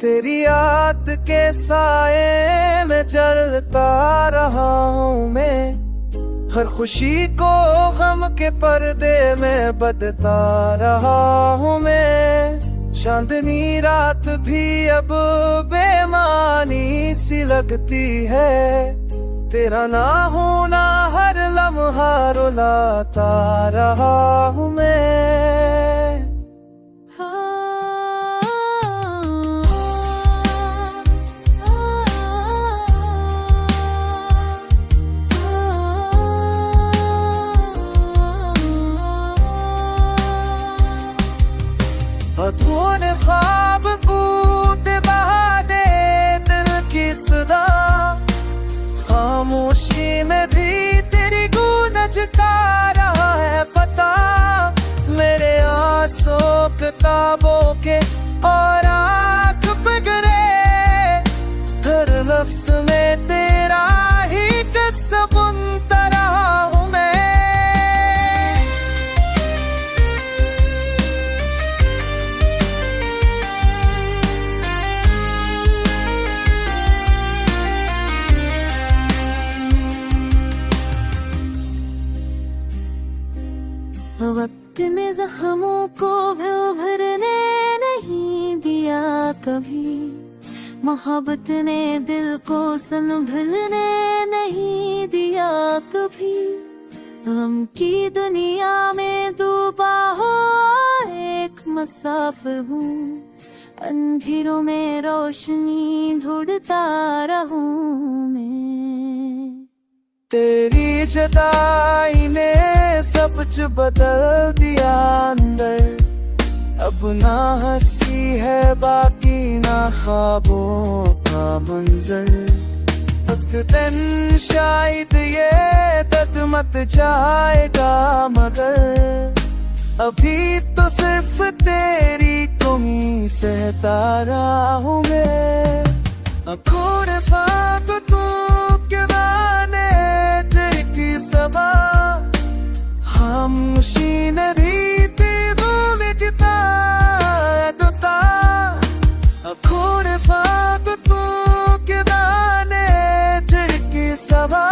तेरी याद के साए में जलता रहा हूँ मैं, हर खुशी को गम के पर्दे में बदता रहा हूँ मैं। चांदनी रात भी अब बेमानी सी लगती है, तेरा ना होना हर लम्हा रुलाता रहा हूँ मैं। अधूरे ख्वाब कूद बहा दे दिल की सदा, खामोशी में भी तेरी गूंजता रहा है पता। मेरे आंसू किताबों के और आँख पिघले, हर लफ्ज़ में तेरा ही किस्सा बुनता रहा हूँ मैं। वक्त ने जख्मों को भी उभरने नहीं दिया कभी, मोहब्बत ने दिल को संभलने नहीं दिया कभी। गम की दुनिया में डूबा हो एक मुसाफिर हूँ, अंधेरों में रोशनी ढूंढता रहूं मैं। तेरी जुदाई ने सब कुछ बदल दिया अंदर, अब ना हंसी है बाकी ना ख्वाबों का मंजर। एक दिन शायद ये दर्द मत जाएगा, मगर अभी तो सिर्फ तेरी कमी सहता रहा हूँ मैं। अखोरे फाक तू के बाने झड़की समा, खामोशी न रीति वो मिटता दुता। अखोरे फाक तू के बाने झड़की समा,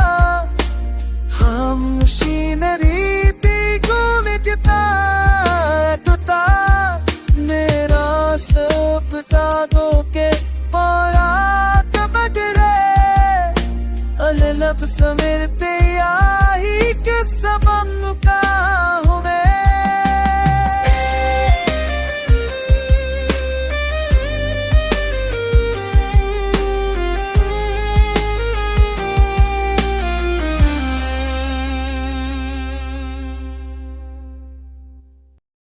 खामोशी न रीति को मिटता दुता। मेरा सब दो के पौरात बजरे, अल लब समेत